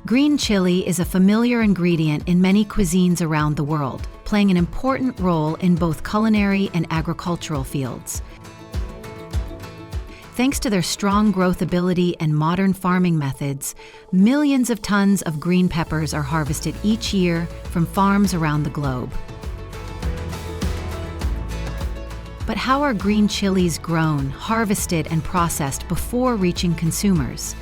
Green chili is a familiar ingredient in many cuisines around the world, playing an important role in both culinary and agricultural fields. Thanks to their strong growth ability and modern farming methods, millions of tons of green peppers are harvested each year from farms around the globe. But how are green chilies grown, harvested, and processed before reaching consumers?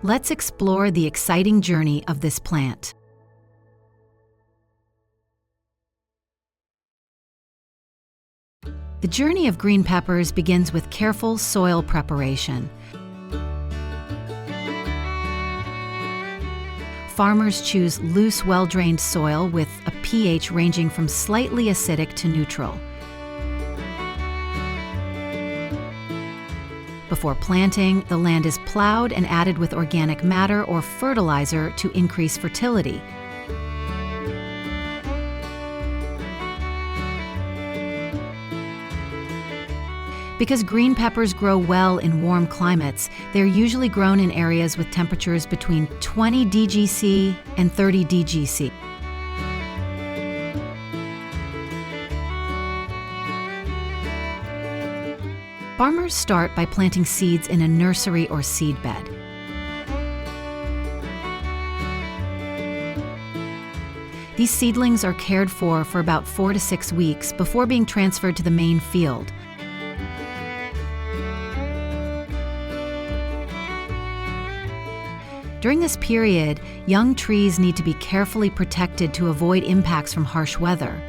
Let's explore the exciting journey of this plant. The journey of green peppers begins with careful soil preparation. Farmers choose loose, well-drained soil with a pH ranging from slightly acidic to neutral. Before planting, the land is plowed and added with organic matter or fertilizer to increase fertility. Because green peppers grow well in warm climates, they're usually grown in areas with temperatures between 20 DGC and 30 DGC. Farmers start by planting seeds in a nursery or seed bed. These seedlings are cared for about 4 to 6 weeks before being transferred to the main field. During this period, young trees need to be carefully protected to avoid impacts from harsh weather.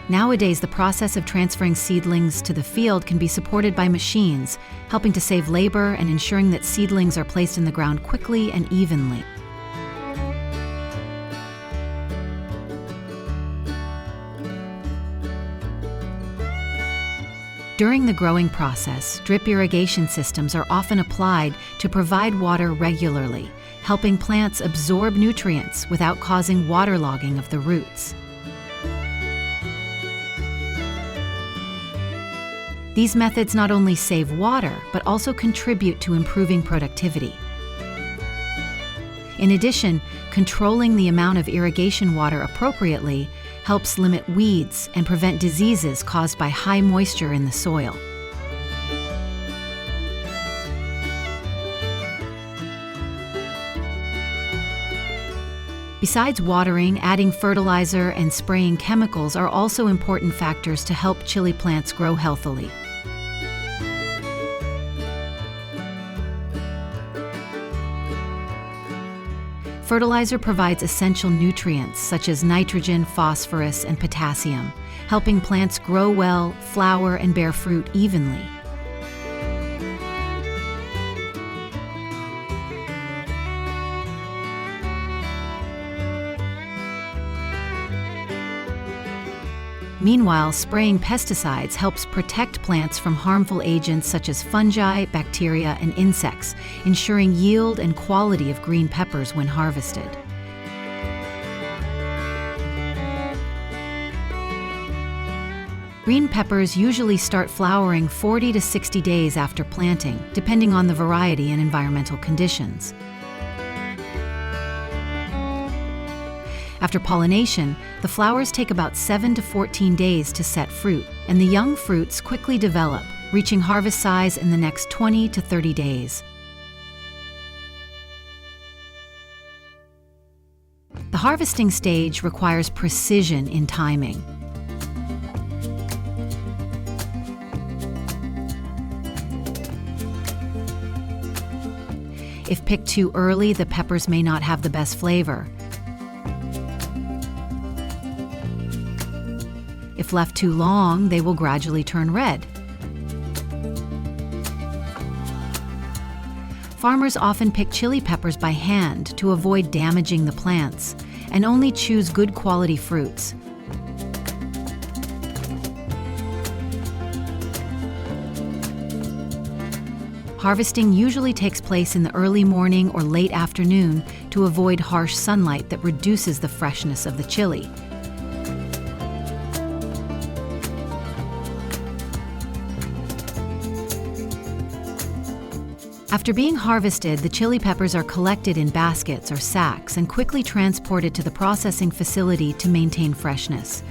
Nowadays, the process of transferring seedlings to the field can be supported by machines, helping to save labor and ensuring that seedlings are placed in the ground quickly and evenly. During the growing process, drip irrigation systems are often applied to provide water regularly, helping plants absorb nutrients without causing waterlogging of the roots. These methods not only save water, but also contribute to improving productivity. In addition, controlling the amount of irrigation water appropriately helps limit weeds and prevent diseases caused by high moisture in the soil. Besides watering, adding fertilizer and spraying chemicals are also important factors to help chili plants grow healthily. Fertilizer provides essential nutrients such as nitrogen, phosphorus, and potassium, helping plants grow well, flower, and bear fruit evenly. Meanwhile, spraying pesticides helps protect plants from harmful agents such as fungi, bacteria, and insects, ensuring yield and quality of green peppers when harvested. Green peppers usually start flowering 40 to 60 days after planting, depending on the variety and environmental conditions. After pollination, the flowers take about 7 to 14 days to set fruit, and the young fruits quickly develop, reaching harvest size in the next 20 to 30 days. The harvesting stage requires precision in timing. If picked too early, the peppers may not have the best flavor. If left too long, they will gradually turn red. Farmers often pick chili peppers by hand to avoid damaging the plants, and only choose good quality fruits. Harvesting usually takes place in the early morning or late afternoon to to avoid harsh sunlight that reduces the freshness of the chili. After being harvested, the chili peppers are collected in baskets or sacks and quickly transported to the processing facility to maintain freshness.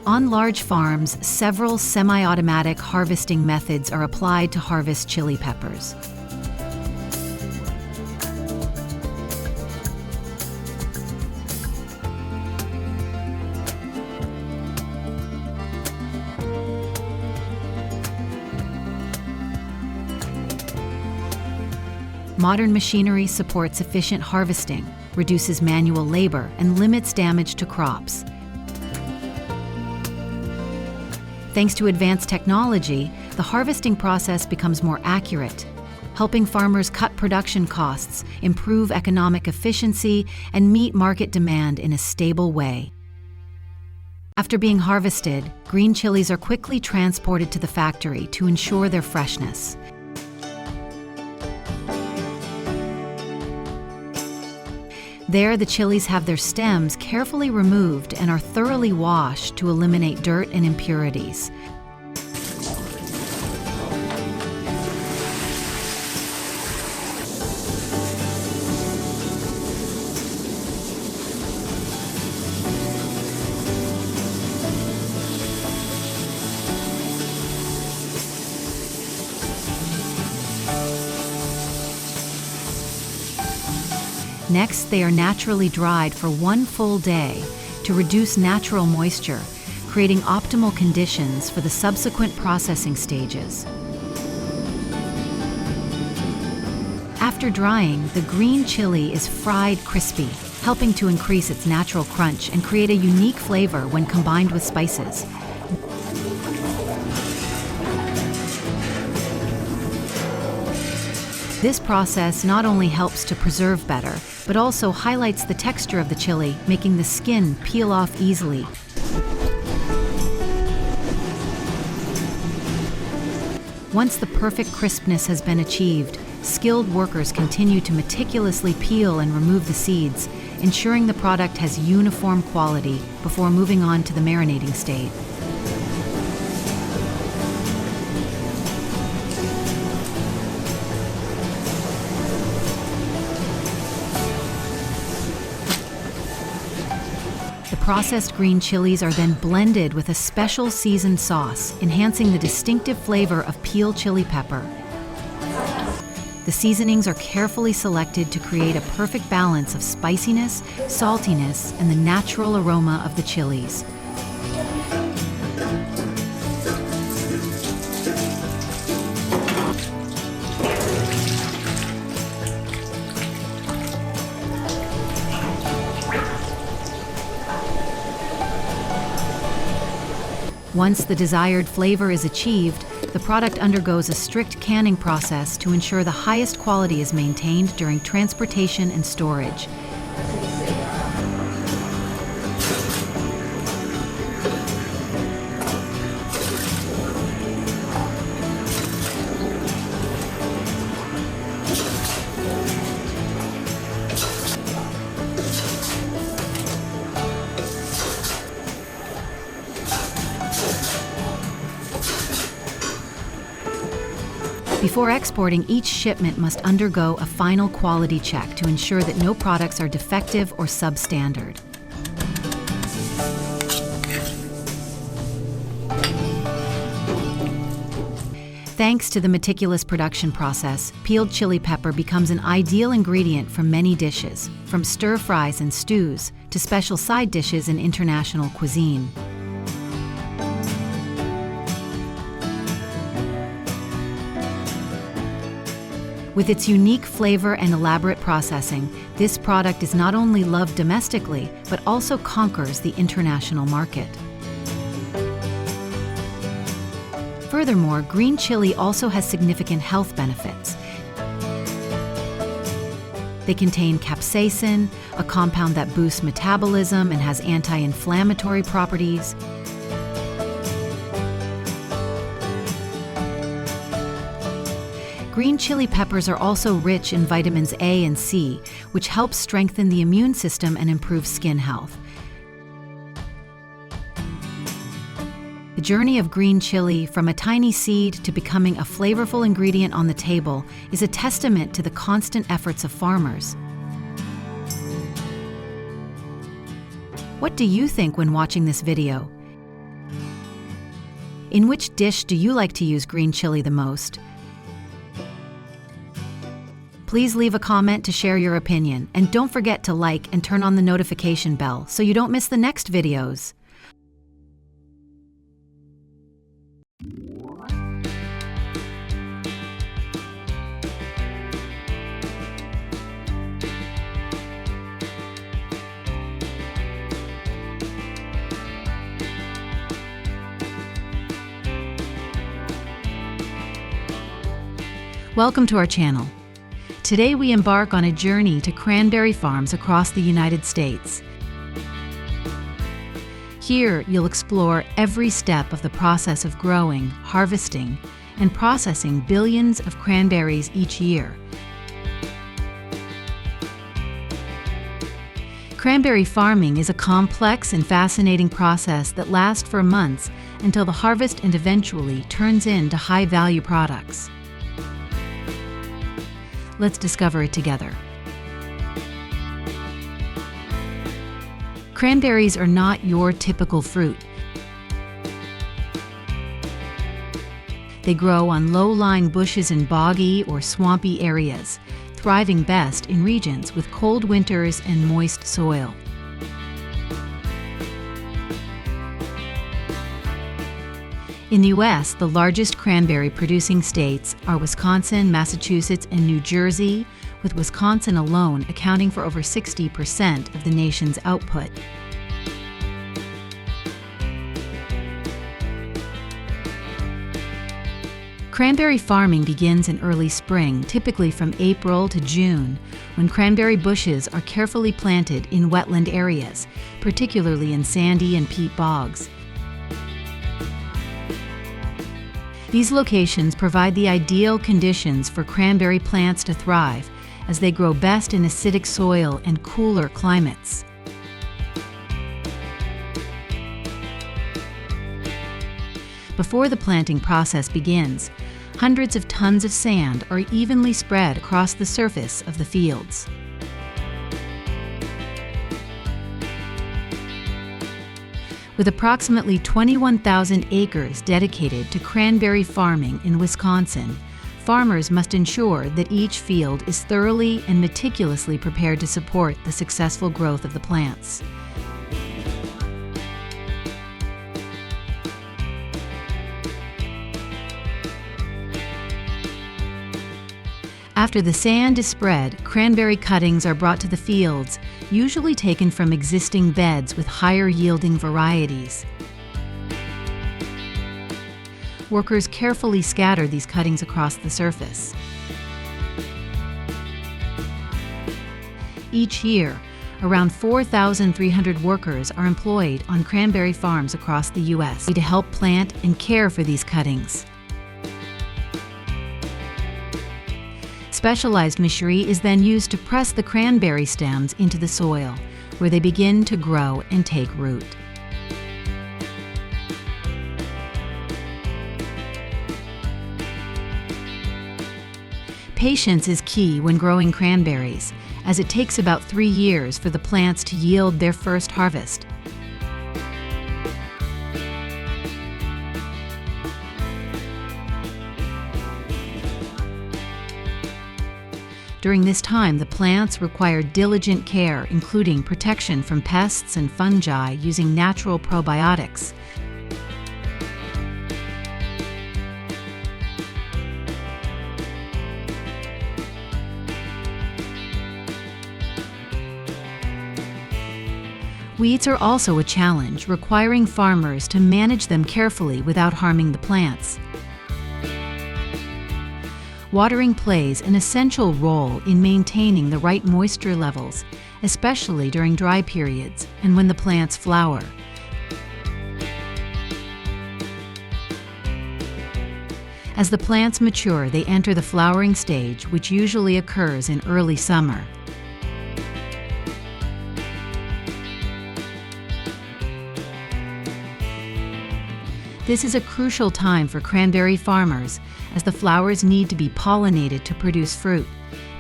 On large farms, several semi-automatic harvesting methods are applied to harvest chili peppers. Modern machinery supports efficient harvesting, reduces manual labor, and limits damage to crops. Thanks to advanced technology, the harvesting process becomes more accurate, helping farmers cut production costs, improve economic efficiency, and meet market demand in a stable way. After being harvested, green chilies are quickly transported to the factory to ensure their freshness. There, the chilies have their stems carefully removed and are thoroughly washed to eliminate dirt and impurities. Next, they are naturally dried for 1 full day to reduce natural moisture, creating optimal conditions for the subsequent processing stages. After drying, the green chili is fried crispy, helping to increase its natural crunch and create a unique flavor when combined with spices. This process not only helps to preserve better, but also highlights the texture of the chili, making the skin peel off easily. Once the perfect crispness has been achieved, skilled workers continue to meticulously peel and remove the seeds, ensuring the product has uniform quality before moving on to the marinating stage. Processed green chilies are then blended with a special seasoned sauce, enhancing the distinctive flavor of peeled chili pepper. The seasonings are carefully selected to create a perfect balance of spiciness, saltiness, and the natural aroma of the chilies. Once the desired flavor is achieved, the product undergoes a strict canning process to ensure the highest quality is maintained during transportation and storage. Before exporting, each shipment must undergo a final quality check to ensure that no products are defective or substandard. Thanks to the meticulous production process, peeled chili pepper becomes an ideal ingredient for many dishes, from stir-fries and stews to special side dishes in international cuisine. With its unique flavor and elaborate processing, this product is not only loved domestically, but also conquers the international market. Furthermore, green chili also has significant health benefits. They contain capsaicin, a compound that boosts metabolism and has anti-inflammatory properties. Green chili peppers are also rich in vitamins A and C, which helps strengthen the immune system and improve skin health. The journey of green chili, from a tiny seed to becoming a flavorful ingredient on the table, is a testament to the constant efforts of farmers. What do you think when watching this video? In which dish do you like to use green chili the most? Please leave a comment to share your opinion, and don't forget to like and turn on the notification bell so you don't miss the next videos. Welcome to our channel. Today we embark on a journey to cranberry farms across the United States. Here you'll explore every step of the process of growing, harvesting, and processing billions of cranberries each year. Cranberry farming is a complex and fascinating process that lasts for months until the harvest and eventually turns into high-value products. Let's discover it together. Cranberries are not your typical fruit. They grow on low-lying bushes in boggy or swampy areas, thriving best in regions with cold winters and moist soil. In the U.S., the largest cranberry-producing states are Wisconsin, Massachusetts, and New Jersey, with Wisconsin alone accounting for over 60% of the nation's output. Cranberry farming begins in early spring, typically from April to June, when cranberry bushes are carefully planted in wetland areas, particularly in sandy and peat bogs. These locations provide the ideal conditions for cranberry plants to thrive, as they grow best in acidic soil and cooler climates. Before the planting process begins, hundreds of tons of sand are evenly spread across the surface of the fields. With approximately 21,000 acres dedicated to cranberry farming in Wisconsin, farmers must ensure that each field is thoroughly and meticulously prepared to support the successful growth of the plants. After the sand is spread, cranberry cuttings are brought to the fields, usually taken from existing beds with higher-yielding varieties. Workers carefully scatter these cuttings across the surface. Each year, around 4,300 workers are employed on cranberry farms across the U.S. to help plant and care for these cuttings. Specialized machinery is then used to press the cranberry stems into the soil, where they begin to grow and take root. Patience is key when growing cranberries, as it takes about 3 years for the plants to yield their first harvest. During this time, the plants require diligent care, including protection from pests and fungi using natural probiotics. Weeds are also a challenge, requiring farmers to manage them carefully without harming the plants. Watering plays an essential role in maintaining the right moisture levels, especially during dry periods and when the plants flower. As the plants mature, they enter the flowering stage, which usually occurs in early summer. This is a crucial time for cranberry farmers, as the flowers need to be pollinated to produce fruit.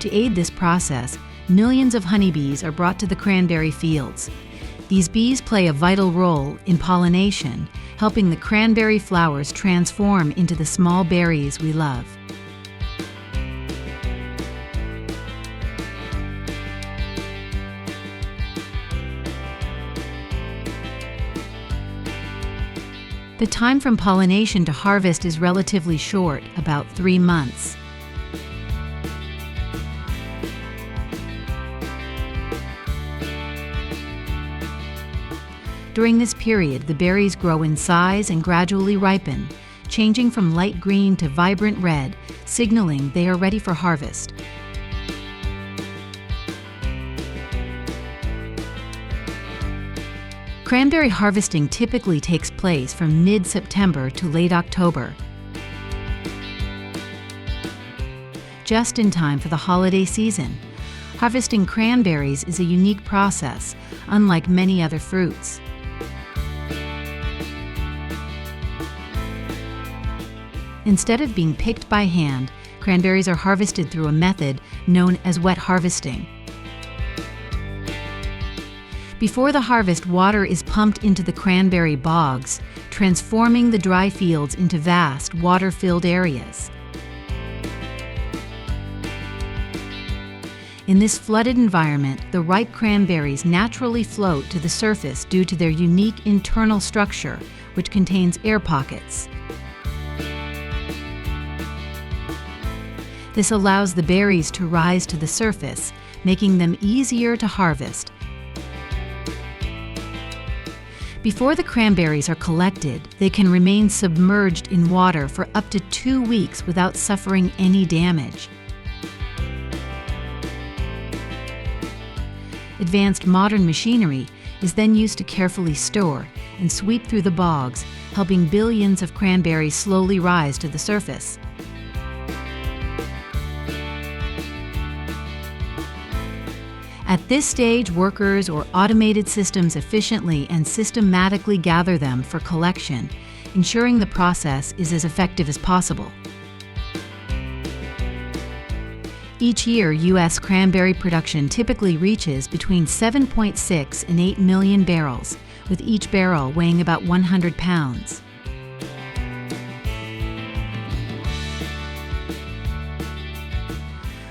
To aid this process, millions of honeybees are brought to the cranberry fields. These bees play a vital role in pollination, helping the cranberry flowers transform into the small berries we love. The time from pollination to harvest is relatively short, about 3 months. During this period, the berries grow in size and gradually ripen, changing from light green to vibrant red, signaling they are ready for harvest. Cranberry harvesting typically takes place from mid-September to late October, just in time for the holiday season. Harvesting cranberries is a unique process, unlike many other fruits. Instead of being picked by hand, cranberries are harvested through a method known as wet harvesting. Before the harvest, water is pumped into the cranberry bogs, transforming the dry fields into vast, water-filled areas. In this flooded environment, the ripe cranberries naturally float to the surface due to their unique internal structure, which contains air pockets. This allows the berries to rise to the surface, making them easier to harvest. Before the cranberries are collected, they can remain submerged in water for up to 2 weeks without suffering any damage. Advanced modern machinery is then used to carefully store and sweep through the bogs, helping billions of cranberries slowly rise to the surface. At this stage, workers or automated systems efficiently and systematically gather them for collection, ensuring the process is as effective as possible. Each year, U.S. cranberry production typically reaches between 7.6 and 8 million barrels, with each barrel weighing about 100 pounds.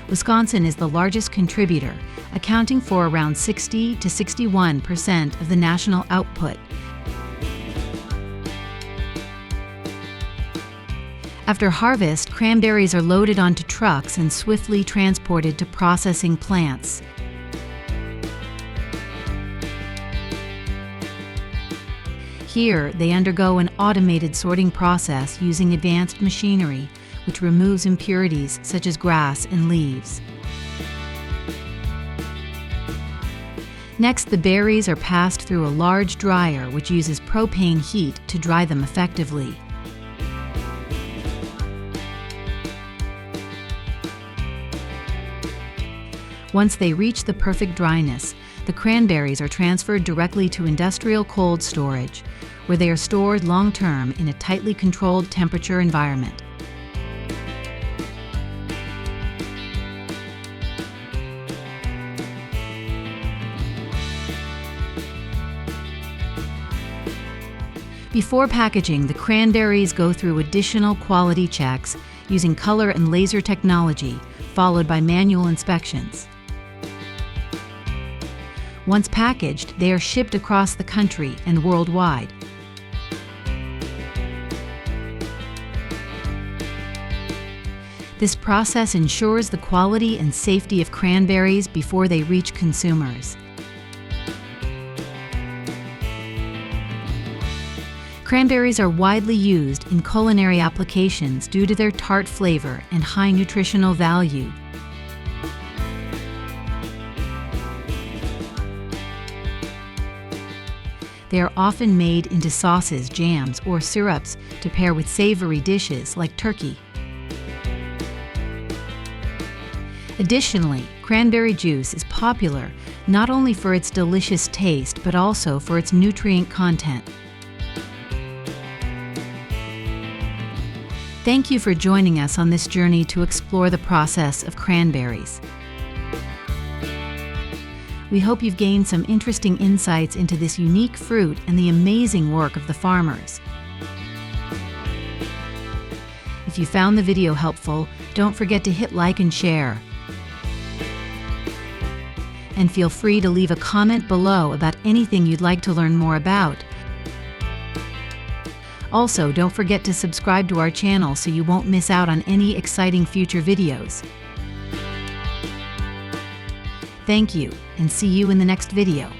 Wisconsin is the largest contributor, accounting for around 60 to 61% of the national output. After harvest, cranberries are loaded onto trucks and swiftly transported to processing plants. Here, they undergo an automated sorting process using advanced machinery, which removes impurities such as grass and leaves. Next, the berries are passed through a large dryer which uses propane heat to dry them effectively. Once they reach the perfect dryness, the cranberries are transferred directly to industrial cold storage, where they are stored long-term in a tightly controlled temperature environment. Before packaging, the cranberries go through additional quality checks using color and laser technology, followed by manual inspections. Once packaged, they are shipped across the country and worldwide. This process ensures the quality and safety of cranberries before they reach consumers. Cranberries are widely used in culinary applications due to their tart flavor and high nutritional value. They are often made into sauces, jams, or syrups to pair with savory dishes like turkey. Additionally, cranberry juice is popular not only for its delicious taste, but also for its nutrient content. Thank you for joining us on this journey to explore the process of cranberries. We hope you've gained some interesting insights into this unique fruit and the amazing work of the farmers. If you found the video helpful, don't forget to hit like and share. And feel free to leave a comment below about anything you'd like to learn more about. Also, don't forget to subscribe to our channel so you won't miss out on any exciting future videos. Thank you, and see you in the next video.